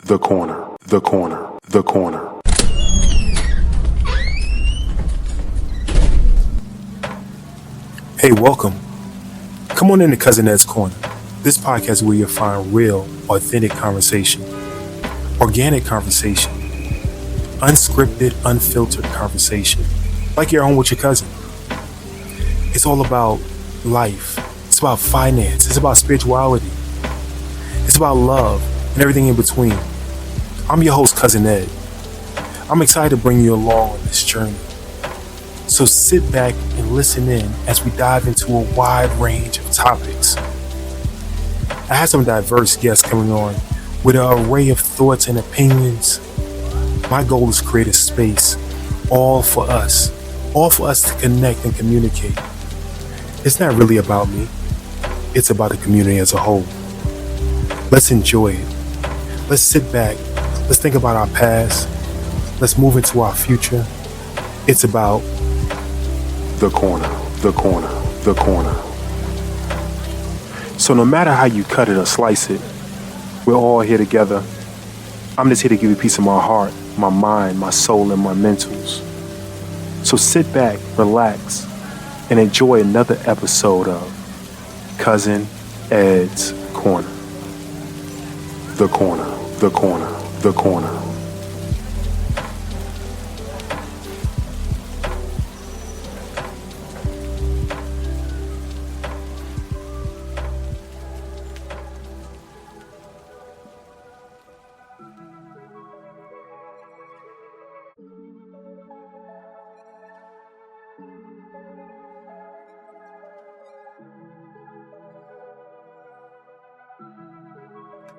The corner, the corner, the corner. Hey, welcome. Come on into Cousin Ed's Corner. This podcast is where you'll find real, authentic conversation, organic conversation, unscripted, unfiltered conversation, like you're home with your cousin. It's all about life. It's about finance. It's about spirituality. It's about love and everything in between. I'm your host, Cousin Ed. I'm excited to bring you along on this journey. So sit back and listen in as we dive into a wide range of topics. I have some diverse guests coming on with an array of thoughts and opinions. My goal is to create a space all for us to connect and communicate. It's not really about me. It's about the community as a whole. Let's enjoy it. Let's sit back. Let's think about our past. Let's move into our future. It's about the corner, the corner, the corner. So no matter how you cut it or slice it, we're all here together. I'm just here to give you a piece of my heart, my mind, my soul, and my mentals. So sit back, relax, and enjoy another episode of Cousin Ed's Corner. The corner, the corner, the corner.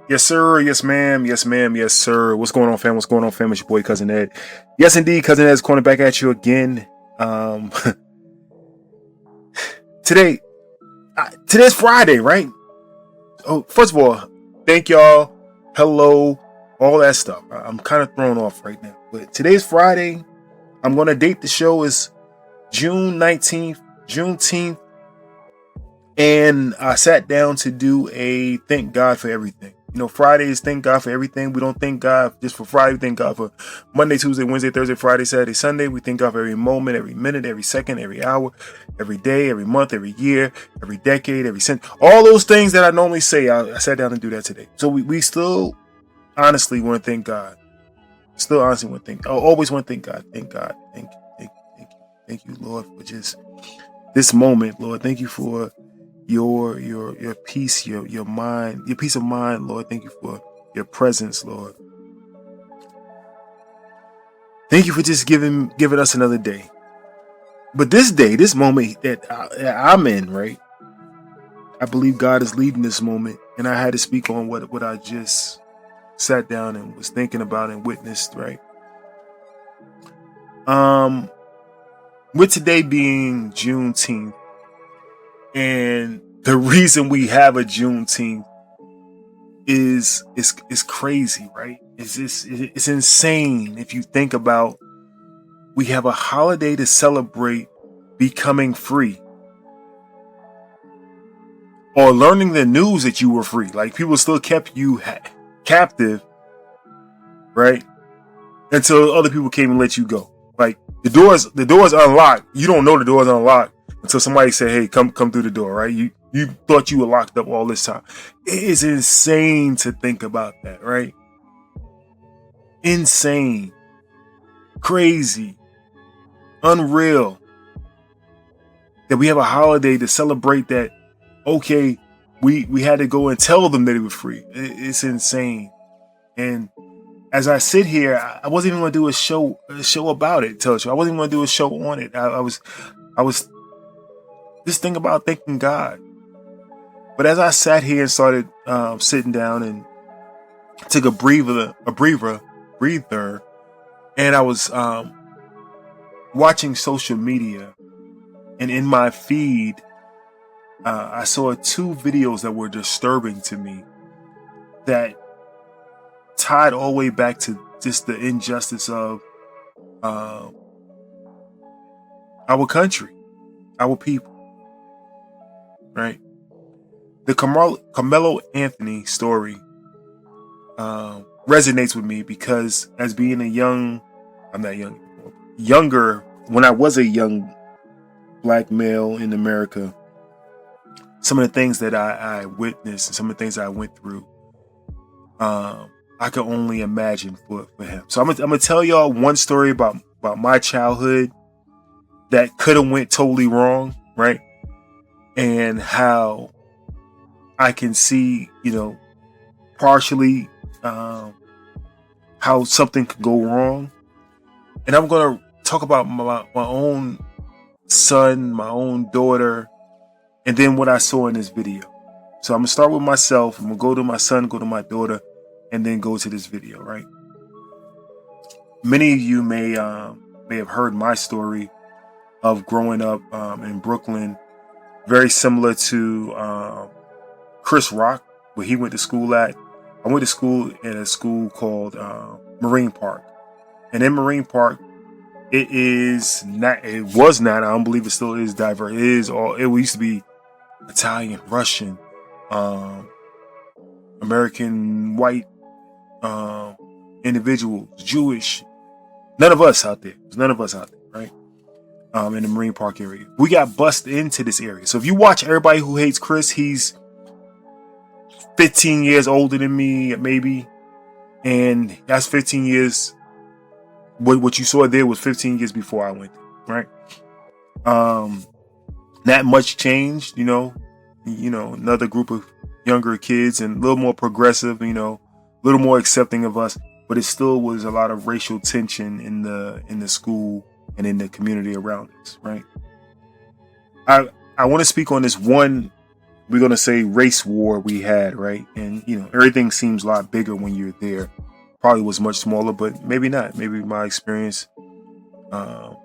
Yes, sir. Yes, ma'am. Yes, ma'am. Yes, sir. What's going on, fam? What's going on, fam? It's your boy, Cousin Ed. Yes, indeed. Cousin Ed's Corner back at you again. Today's Friday, right? Oh, first of all, thank y'all. Hello. All that stuff. I'm kind of thrown off right now. But today's Friday. I'm going to date the show is June 19th, Juneteenth. And I sat down to do a thank God for everything. You know, Friday is thank God for everything. We don't thank God just for Friday. We thank God for Monday, Tuesday, Wednesday, Thursday, Friday, Saturday, Sunday. We thank God for every moment, every minute, every second, every hour, every day, every month, every year, every decade, every century. All those things that I normally say, I sat down and do that today. So we still honestly want to thank God. Still honestly want to thank. I always want to thank God. Thank God. Thank you. Thank you, Lord, for just this moment, Lord. Thank you for your peace, your mind, your peace of mind, Lord. Thank you for your presence, Lord. Thank you for just giving us another day. But this day, this moment that I'm in, right? I believe God is leading this moment, and I had to speak on what I just sat down and was thinking about and witnessed, right? With today being Juneteenth. And the reason we have a Juneteenth is crazy, right? It's insane if you think about we have a holiday to celebrate becoming free or learning the news that you were free. Like people still kept you captive, right? Until other people came and let you go. Like the doors unlocked. You don't know the doors unlocked until somebody said, "Hey, come through the door," right? You thought you were locked up all this time. It is insane to think about that, right? Insane. Crazy. Unreal. That we have a holiday to celebrate that, okay, we had to go and tell them that it was free. It's insane. And as I sit here, I wasn't even going to do a show about it, tell you. I wasn't even going to do a show on it. I was this thing about thanking God. But as I sat here and started sitting down and took a breather, and I was watching social media, and in my feed, I saw two videos that were disturbing to me that tied all the way back to just the injustice of our country, our people, right? The Karmelo Anthony story resonates with me because as being I'm not young anymore, younger, when I was a young black male in America, some of the things that I witnessed and some of the things I went through, I could only imagine for him. So I'm gonna tell y'all one story about my childhood that could have went totally wrong, right? And how I can see, partially how something could go wrong. And I'm gonna talk about my own son, my own daughter, and then what I saw in this video. So I'm gonna start with myself. I'm gonna go to my son, go to my daughter, and then go to this video, right? Many of you may have heard my story of growing up in Brooklyn, very similar to Chris Rock, where he went to school at. I went to school in a school called Marine Park, and in Marine Park, it was not. I don't believe it still is diverse. It used to be Italian, Russian, American white individuals, Jewish. None of us out there. There's none of us out there, right? In the Marine Park area. We got bussed into this area. So if you watch Everybody Who Hates Chris, he's 15 years older than me, maybe. And that's 15 years. What you saw there was 15 years before I went there, right? Not much changed, another group of younger kids and a little more progressive, a little more accepting of us, but it still was a lot of racial tension in the school and in the community around us, right? I want to speak on this one, we're going to say race war we had, right? And, everything seems a lot bigger when you're there. Probably was much smaller, but maybe not. Maybe my experience, and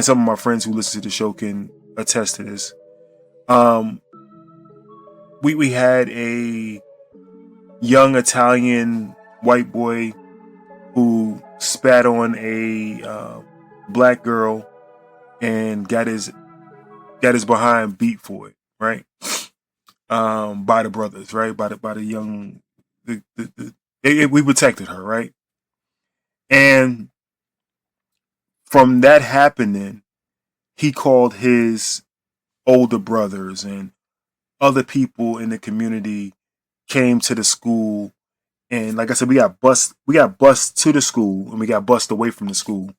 some of my friends who listen to the show can attest to this. We had a young Italian white boy who spat on a black girl and got his behind beat for it, right? By the brothers, right? By the young, we protected her, right? And from that happening, he called his older brothers and other people in the community came to the school. And like I said, we got bused to the school and we got bused away from the school.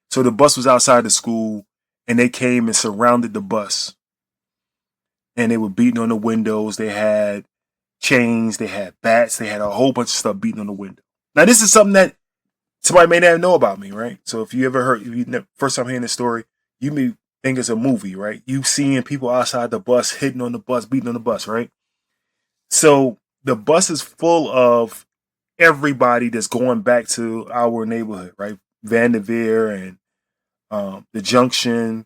So the bus was outside the school and they came and surrounded the bus. And they were beating on the windows. They had chains, they had bats, they had a whole bunch of stuff beating on the window. Now, this is something that somebody may not know about me, right? So if you ever heard, first time hearing this story, you may think it's a movie, right? You seeing people outside the bus, hitting on the bus, beating on the bus, right? So the bus is full of everybody that's going back to our neighborhood, right? Vanderveer and the Junction,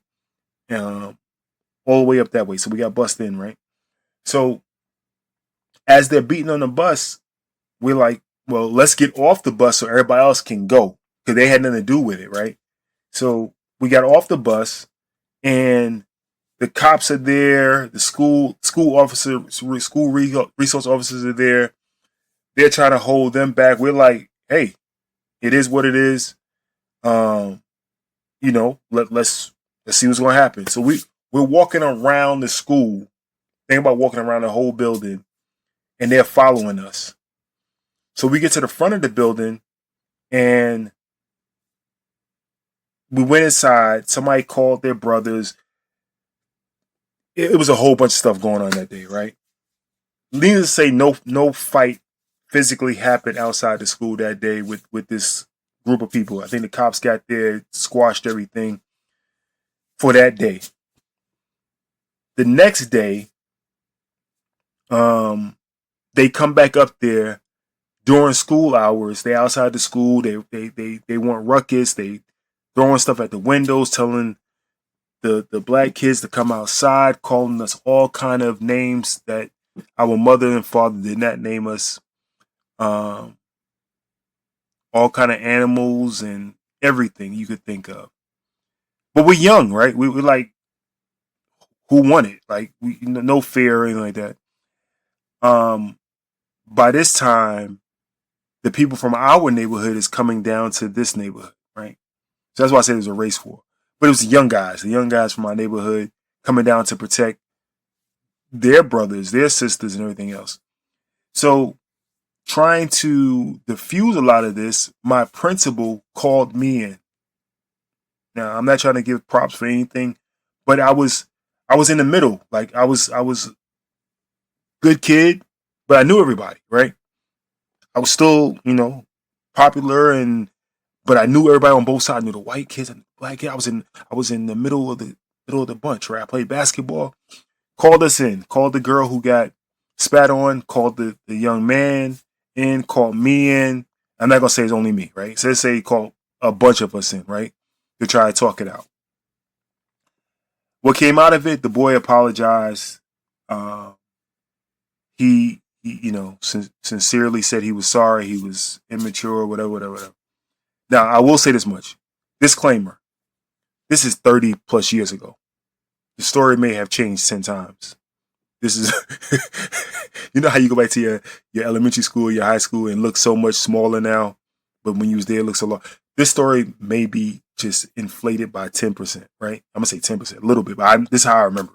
all the way up that way. So we got bussed in, right? So as they're beating on the bus, we're like, well, let's get off the bus so everybody else can go because they had nothing to do with it, right? So we got off the bus and the cops are there, the school officers, school resource officers are there. They're trying to hold them back. We're like, hey, it is what it is. Let's see what's going to happen. So we're walking around the school. Think about walking around the whole building, and they're following us. So we get to the front of the building, and we went inside. Somebody called their brothers. It was a whole bunch of stuff going on that day, right? Needless to say, no fight physically happened outside the school that day with this group of people. I think the cops got there, squashed everything for that day. The next day, they come back up there during school hours. They outside the school. They want ruckus. They throwing stuff at the windows, telling the black kids to come outside, calling us all kind of names that our mother and father did not name us. All kind of animals and everything you could think of. But we're young, right? We're like, who won it? Like, no fear or anything like that. By this time, the people from our neighborhood is coming down to this neighborhood, right? So that's why I said it was a race war. But it was the young guys from our neighborhood coming down to protect their brothers, their sisters, and everything else. So trying to diffuse a lot of this, my principal called me in. Now, I'm not trying to give props for anything, but I was in the middle. Like I was good kid, but I knew everybody, right? I was still, popular, but I knew everybody on both sides. I knew the white kids and the black kids. I was in the middle of the bunch, right? I played basketball. Called us in, called the girl who got spat on, called the young man in, called me in. I'm not gonna say it's only me, right? So let's say he called a bunch of us in, right? To try to talk it out. What came out of it, the boy apologized. Uh, sincerely said he was sorry, he was immature, whatever. Now, I will say this much. Disclaimer. This is 30 plus years ago. The story may have changed 10 times. This is, you know how you go back to your elementary school, your high school, and look so much smaller now, but when you was there, it looks a lot. This story may be just inflated by 10%, right? I'm gonna say 10%, a little bit, but this is how I remember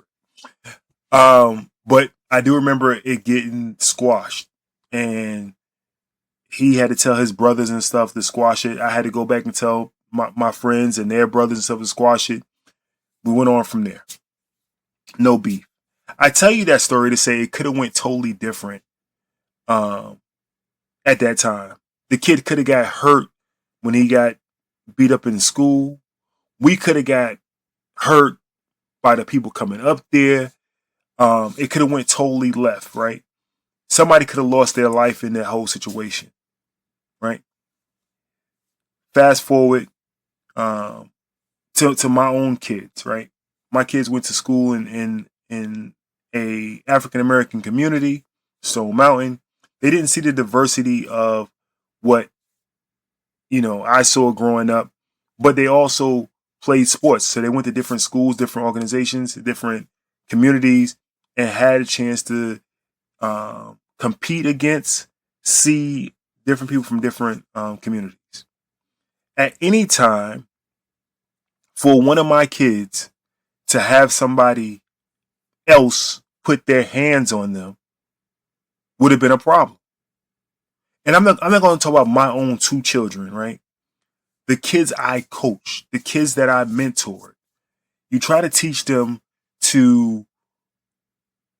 it. But I do remember it getting squashed, and he had to tell his brothers and stuff to squash it. I had to go back and tell my friends and their brothers and stuff to squash it. We went on from there. No beef. I tell you that story to say it could have went totally different at that time. The kid could have got hurt when he got beat up in school. We could have got hurt by the people coming up there. It could have went totally left, right? Somebody could have lost their life in that whole situation, right? Fast forward to my own kids, right? My kids went to school in a African American community, Stone Mountain. They didn't see the diversity of what I saw growing up, but they also played sports. So they went to different schools, different organizations, different communities, and had a chance to compete against, see different people from different communities. At any time, for one of my kids to have somebody else put their hands on them would have been a problem. And I'm not going to talk about my own two children, right? The kids I coached, the kids that I mentored. You try to teach them to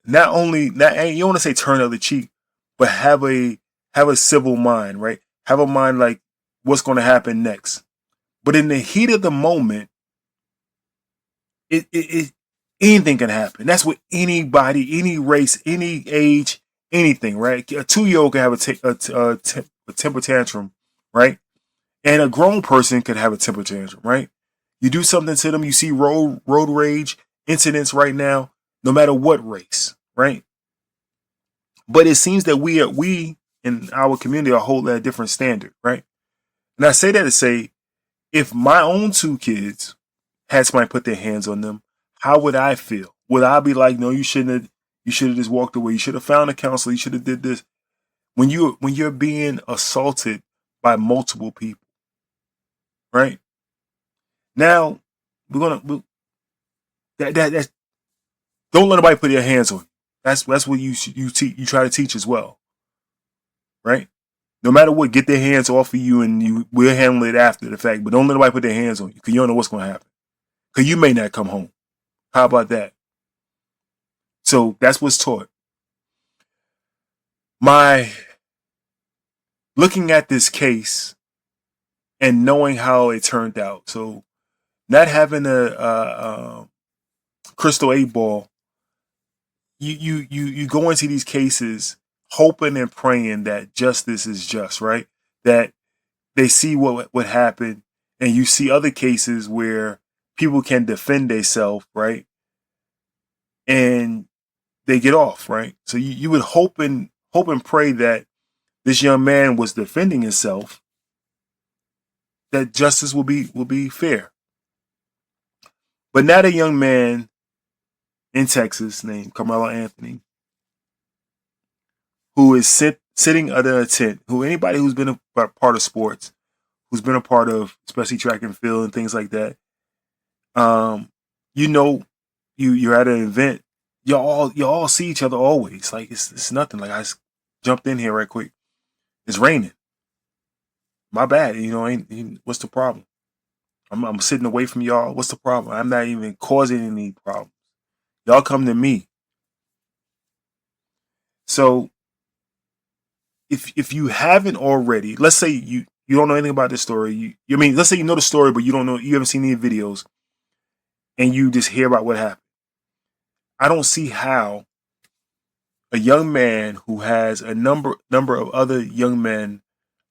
you don't want to say turn the other cheek, but have a civil mind, right? Have a mind like what's going to happen next. But in the heat of the moment, it anything can happen. That's with anybody, any race, any age, anything, right? A 2-year-old can have a temper tantrum, right? And a grown person could have a temper tantrum, right? You do something to them, you see road rage incidents right now, no matter what race, right? But it seems that we in our community are holding a different standard, right? And I say that to say, if my own two kids had somebody put their hands on them, how would I feel? Would I be like, no, you should have just walked away. You should have found a counselor. You should have did this. When you're being assaulted by multiple people, right? Now that's don't let nobody put their hands on you. That's what you try to teach as well, right? No matter what, get their hands off of you, and we'll handle it after the fact. But don't let nobody put their hands on you, because you don't know what's going to happen. Because you may not come home. How about that? So that's what's taught. My looking at this case and knowing how it turned out. So not having a crystal 8-ball, you go into these cases hoping and praying that justice is just, right? That they see what happened, and you see other cases where people can defend themselves, right? And they get off, right? So you would hope and pray that this young man was defending himself, that justice will be fair. But not a young man in Texas named Karmelo Anthony, who is sitting under a tent, anybody who's been a part of sports, who's been a part of especially track and field and things like that, um, you know, you're at an event, you all see each other always. Like it's nothing. Like jumped in here right quick. It's raining. My bad. What's the problem? I'm sitting away from y'all. What's the problem? I'm not even causing any problems. Y'all come to me. So if you haven't already, let's say you don't know anything about this story. Let's say you know the story, but you haven't seen any videos, and you just hear about what happened. I don't see how a young man who has a number of other young men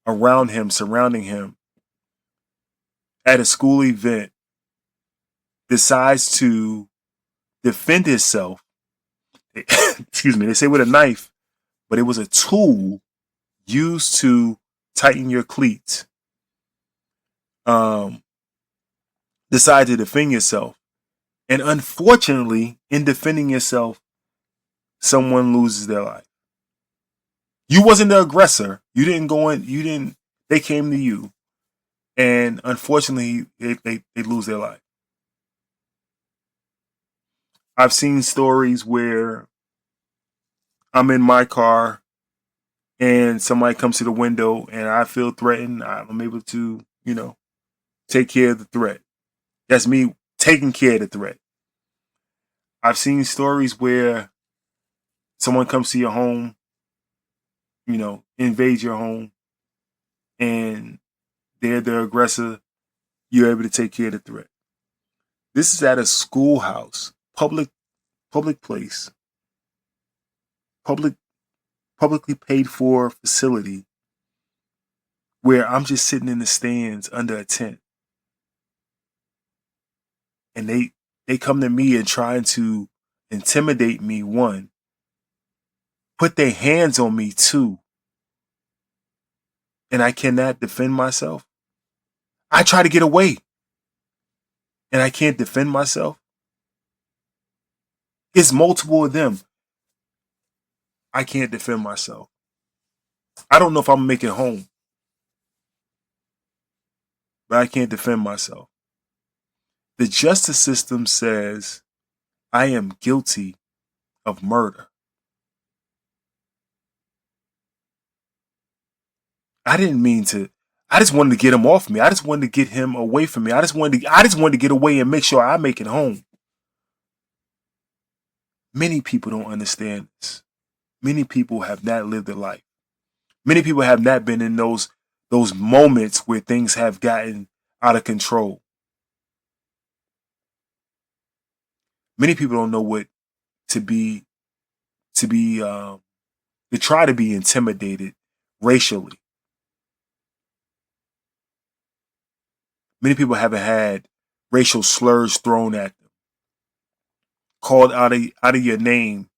around him, surrounding him, at a school event, decides to defend himself. Excuse me. They say with a knife, but it was a tool used to tighten your cleats. Decide to defend yourself, and unfortunately, in defending yourself, someone loses their life. You wasn't the aggressor. You didn't go in. You didn't. They came to you, and unfortunately, they lose their life. I've seen stories where I'm in my car and somebody comes to the window and I feel threatened. I'm able to, take care of the threat. That's me taking care of the threat. I've seen stories where someone comes to your home, invade your home, and they're the aggressor. You're able to take care of the threat. This is at a schoolhouse, public place, publicly paid for facility, where I'm just sitting in the stands under a tent, and they come to me and trying to intimidate me. One, put their hands on me. Two, and I cannot defend myself. I try to get away, and I can't defend myself. It's multiple of them. I can't defend myself. I don't know if I'm making it home, but I can't defend myself. The justice system says I am guilty of murder. I didn't mean to. I just wanted to get him off me. I just wanted to get him away from me. I just wanted to get away and make sure I make it home. Many people don't understand this. Many people have not lived a life. Many people have not been in those moments where things have gotten out of control. Many people don't know what to be to try to be intimidated racially. Many people haven't had racial slurs thrown at them, called out of your name,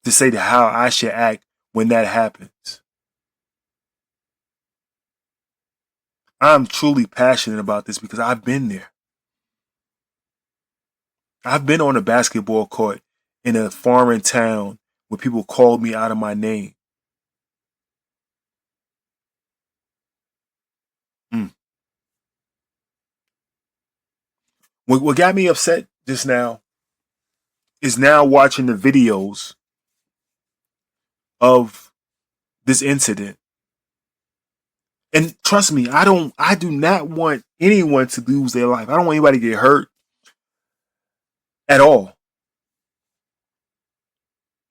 to say how I should act when that happens. I'm truly passionate about this because I've been there. I've been on a basketball court in a foreign town where people called me out of my name. Mm. What got me upset just now is now watching the videos of this incident. And trust me, I do not want anyone to lose their life. I don't want anybody to get hurt at all.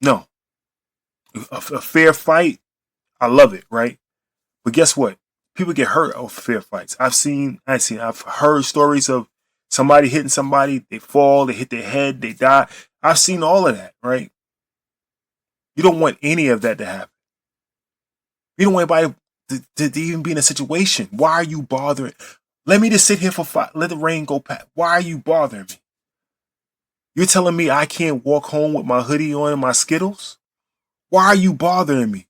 No. A fair fight, I love it, right? But guess what? People get hurt of fair fights. I've heard stories of somebody hitting somebody, they fall, they hit their head, they die. I've seen all of that, right? You don't want any of that to happen. You don't want anybody to even be in a situation. Why are you bothering? Let me just sit here for let the rain go past. Why are you bothering me? You're telling me I can't walk home with my hoodie on and my Skittles? Why are you bothering me?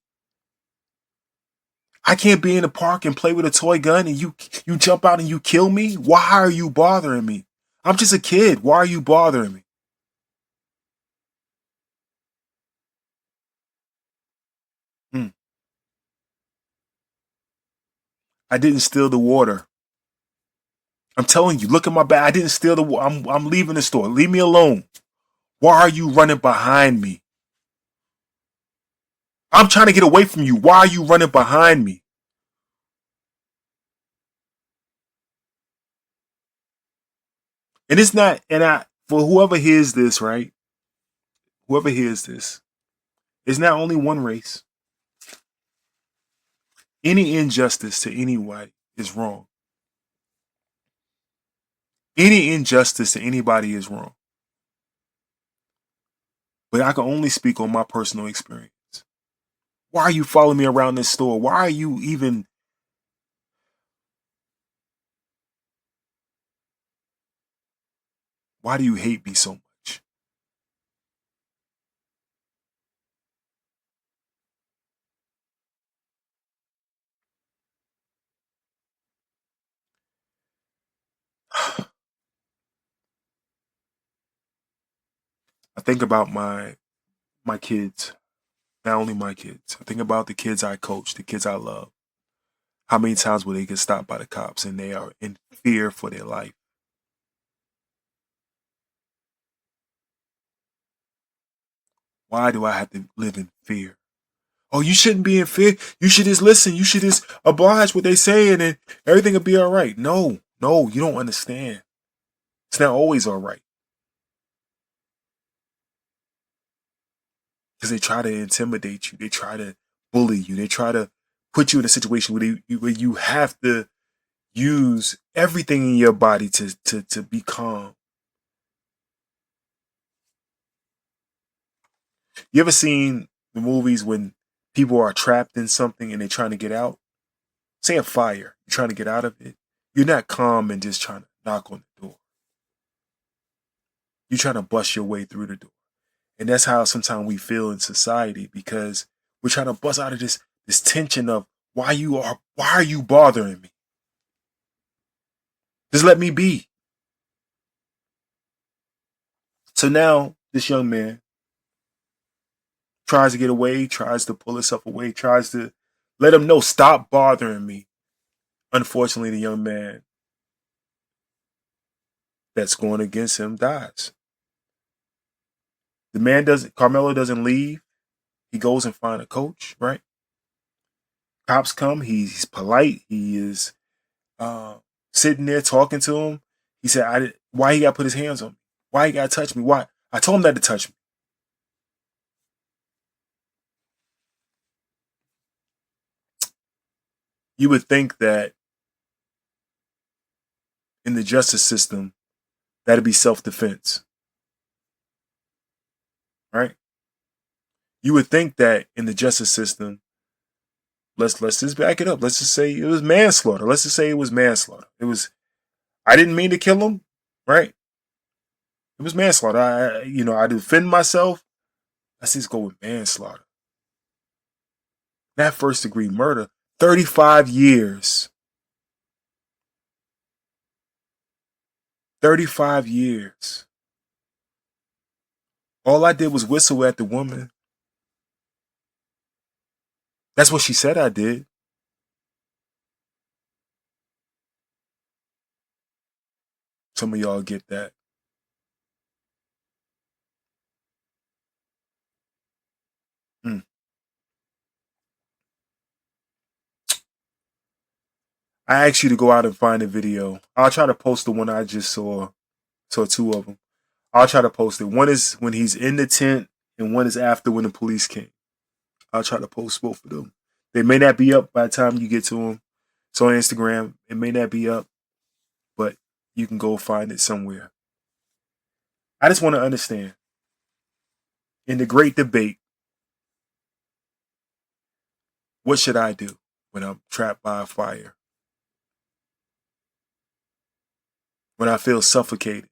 I can't be in the park and play with a toy gun and you jump out and you kill me? Why are you bothering me? I'm just a kid. Why are you bothering me? I didn't steal the water. I'm telling you, look at my bag. I didn't steal the water. I'm leaving the store. Leave me alone. Why are you running behind me? I'm trying to get away from you. Why are you running behind me? And it's not, and for whoever hears this, right? Whoever hears this, it's not only one race. Any injustice to anybody is wrong. Any injustice to anybody is wrong. But I can only speak on my personal experience. Why are you following me around this store? Why are you even... Why do you hate me so much? I think about my kids, not only my kids. I think about the kids I coach, the kids I love. How many times will they get stopped by the cops and they are in fear for their life? Why do I have to live in fear? Oh, you shouldn't be in fear. You should just listen. You should just oblige what they saying and everything will be all right. No, you don't understand. It's not always all right. Because they try to intimidate you. They try to bully you. They try to put you in a situation where you have to use everything in your body to be calm. You ever seen the movies when people are trapped in something and they're trying to get out? Say a fire. You're trying to get out of it. You're not calm and just trying to knock on the door. You're trying to bust your way through the door. And that's how sometimes we feel in society because we're trying to bust out of this tension of why are you bothering me? Just let me be. So now this young man tries to get away, tries to pull himself away, tries to let him know, stop bothering me. Unfortunately, the young man that's going against him dies. Karmelo doesn't leave. He goes and find a coach, right? Cops come. He's polite. He is sitting there talking to him. He said, why he got to put his hands on me? Why he got to touch me? Why? I told him not to touch me. You would think that in the justice system, that'd be self-defense, right? You would think that in the justice system, let's just back it up. Let's just say it was manslaughter. Let's just say it was manslaughter. I didn't mean to kill him, right? It was manslaughter. I defend myself. Let's just go with manslaughter. Not first degree murder. 35 years. 35 years. All I did was whistle at the woman. That's what she said I did. Some of y'all get that. Mm. I asked you to go out and find a video. I'll try to post the one I just saw. Saw two of them. I'll try to post it. One is when he's in the tent, and one is after when the police came. I'll try to post both of them. They may not be up by the time you get to them. It's on Instagram. It may not be up, but you can go find it somewhere. I just want to understand. In the great debate, what should I do when I'm trapped by a fire? When I feel suffocated?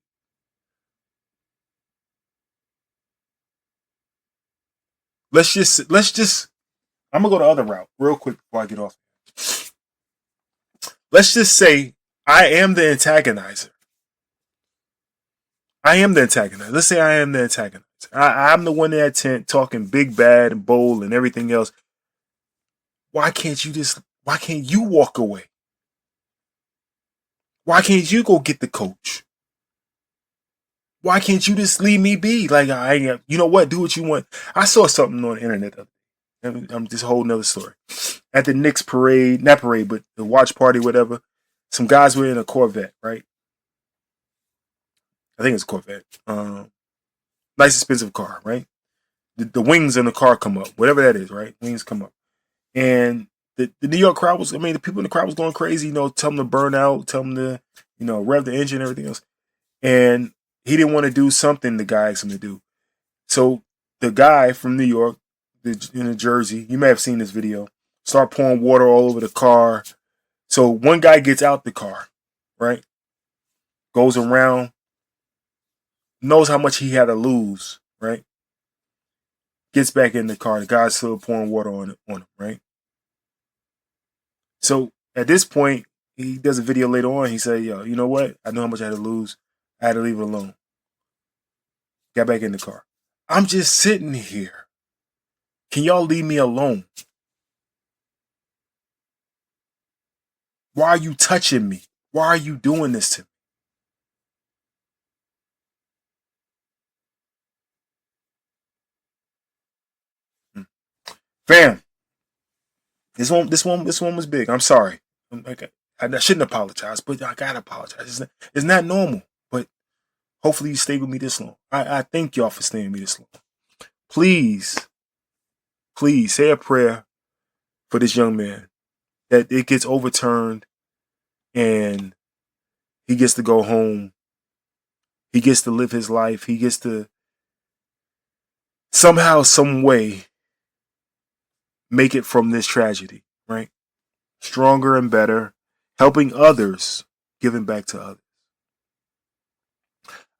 Let's just I'm gonna go the other route real quick before I get off. Let's just say I am the antagonizer. I am the antagonizer. Let's say I am the antagonizer. I'm the one in that tent talking big, bad, and bold and everything else. Why can't you walk away? Why can't you go get the coach? Why can't you just leave me be? Like, you know what? Do what you want. I saw something on the internet. I'm just a whole nother story. At the Knicks parade, not parade, but the watch party, whatever, some guys were in a Corvette, right? I think it's a Corvette. Nice expensive car, right? The wings in the car come up, whatever that is, right? Wings come up. And the New York crowd was, the people in the crowd was going crazy, tell them to burn out, tell them to, rev the engine and everything else. And he didn't want to do something the guy asked him to do. So the guy from New York, in Jersey, you may have seen this video, start pouring water all over the car. So one guy gets out the car, right? Goes around, knows how much he had to lose, right? Gets back in the car. The guy's still pouring water on him, right? So at this point, he does a video later on. He said, yo, you know what? I know how much I had to lose. I had to leave it alone. Got back in the car. I'm just sitting here. Can y'all leave me alone? Why are you touching me? Why are you doing this to me? Fam, this one was big. I'm sorry. I shouldn't apologize, but I gotta apologize. It's not normal. But hopefully you stay with me this long. I thank y'all for staying with me this long. Please say a prayer for this young man that it gets overturned and he gets to go home. He gets to live his life. He gets to somehow, some way make it from this tragedy, right? Stronger and better, helping others, giving back to others.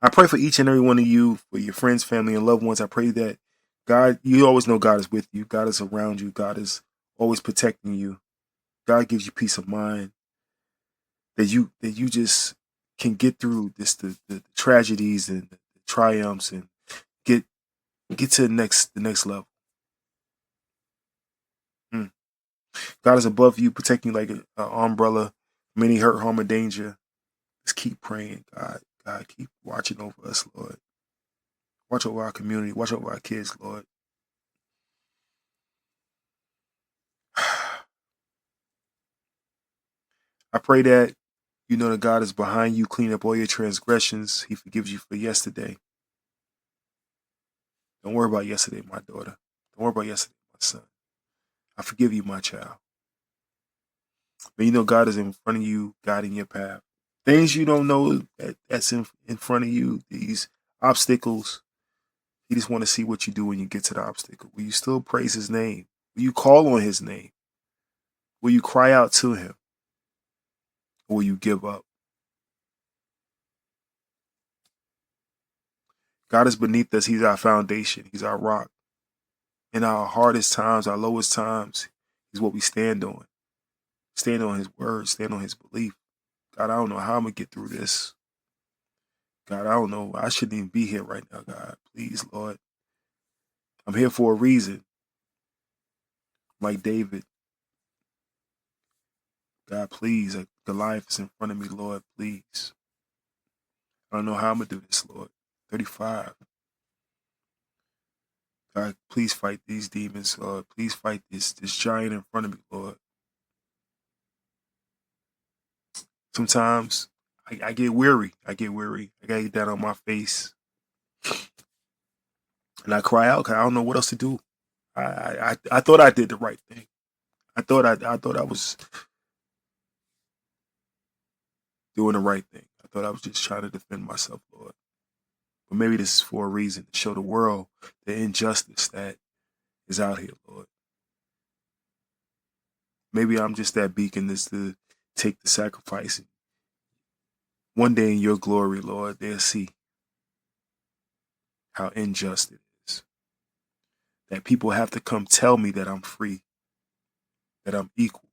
I pray for each and every one of you, for your friends, family, and loved ones. I pray that God, you always know God is with you. God is around you. God is always protecting you. God gives you peace of mind. That you just can get through the tragedies and the triumphs and get to the next level. God is above you, protecting you like an umbrella from any hurt, harm, or danger. Just keep praying, God. God, keep watching over us, Lord. Watch over our community. Watch over our kids, Lord. I pray that you know that God is behind you, clean up all your transgressions. He forgives you for yesterday. Don't worry about yesterday, my daughter. Don't worry about yesterday, my son. I forgive you, my child. But you know God is in front of you, guiding your path. Things you don't know that's in front of you, these obstacles. He just want to see what you do when you get to the obstacle. Will you still praise his name? Will you call on his name? Will you cry out to him? Or will you give up? God is beneath us. He's our foundation. He's our rock. In our hardest times, our lowest times, he's what we stand on. Stand on his word, stand on his belief. God, I don't know how I'm going to get through this. God, I don't know. I shouldn't even be here right now, God. Please, Lord. I'm here for a reason. Like David. God, please. Like Goliath is in front of me, Lord. Please. I don't know how I'm going to do this, Lord. 35. God, please fight these demons, Lord. Please fight this giant in front of me, Lord. Sometimes I get weary. I gotta get down on my face. And I cry out because I don't know what else to do. I thought I did the right thing. I thought I was doing the right thing. I thought I was just trying to defend myself, Lord. But maybe this is for a reason, to show the world the injustice that is out here, Lord. Maybe I'm just that beacon that's to take the sacrifice. One day in your glory, Lord, they'll see how unjust it is. That people have to come tell me that I'm free, that I'm equal.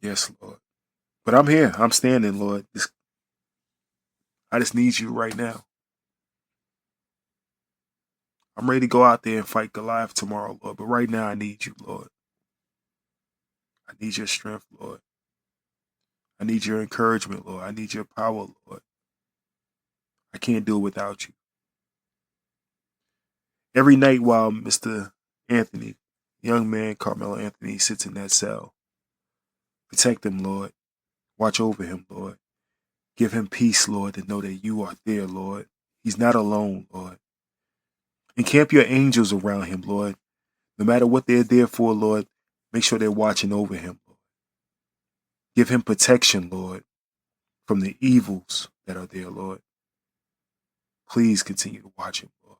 Yes, Lord. But I'm here. I'm standing, Lord. I just need you right now. I'm ready to go out there and fight Goliath tomorrow, Lord. But right now, I need you, Lord. I need your strength, Lord. I need your encouragement, Lord. I need your power, Lord. I can't do it without you. Every night while Mr. Anthony, young man Karmelo Anthony, sits in that cell, protect him, Lord. Watch over him, Lord. Give him peace, Lord, to know that you are there, Lord. He's not alone, Lord. Encamp your angels around him, Lord. No matter what they're there for, Lord, make sure they're watching over him, Lord. Give him protection, Lord, from the evils that are there, Lord. Please continue to watch him, Lord.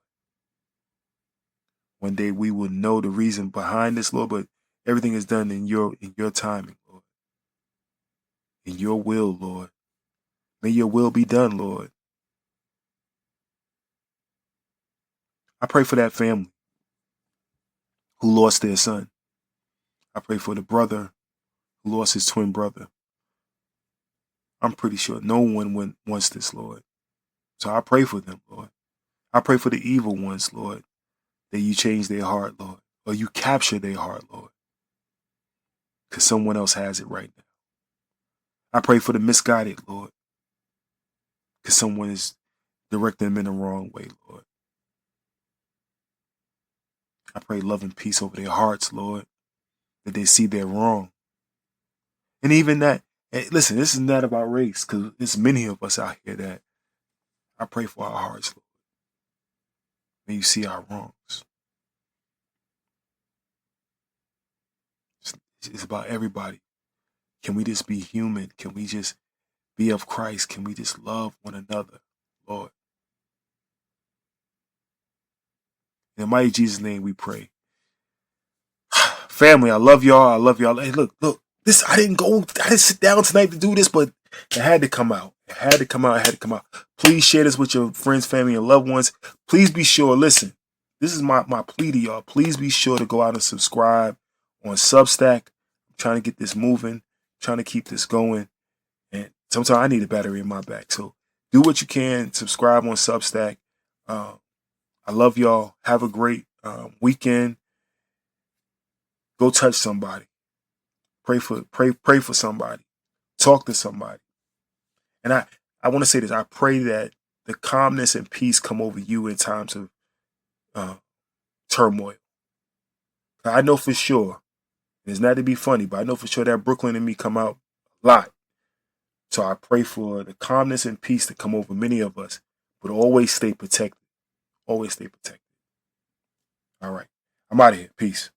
One day we will know the reason behind this, Lord, but everything is done in your timing, Lord. In your will, Lord. May your will be done, Lord. I pray for that family who lost their son. I pray for the brother who lost his twin brother. I'm pretty sure no one wants this, Lord. So I pray for them, Lord. I pray for the evil ones, Lord, that you change their heart, Lord, or you capture their heart, Lord, because someone else has it right now. I pray for the misguided, Lord, because someone is directing them in the wrong way, Lord. I pray love and peace over their hearts, Lord, that they see they're wrong. And even that, listen, this is not about race, because there's many of us out here that I pray for our hearts, Lord. May you see our wrongs. It's about everybody. Can we just be human? Can we just be of Christ? Can we just love one another, Lord? In the mighty Jesus' name we pray. Family, I love y'all. I love y'all. Hey, look. This I didn't sit down tonight to do this, but it had to come out. It had to come out. It had to come out. Please share this with your friends, family, and loved ones. Please be sure, listen, this is my plea to y'all. Please be sure to go out and subscribe on Substack. I'm trying to get this moving, trying to keep this going. And sometimes I need a battery in my back. So do what you can. Subscribe on Substack. I love y'all. Have a great weekend. Go touch somebody. Pray for somebody. Talk to somebody. And I want to say this. I pray that the calmness and peace come over you in times of turmoil. I know for sure, and it's not to be funny, but I know for sure that Brooklyn and me come out a lot. So I pray for the calmness and peace to come over many of us, but always stay protected. Always stay protected. All right. I'm out of here. Peace.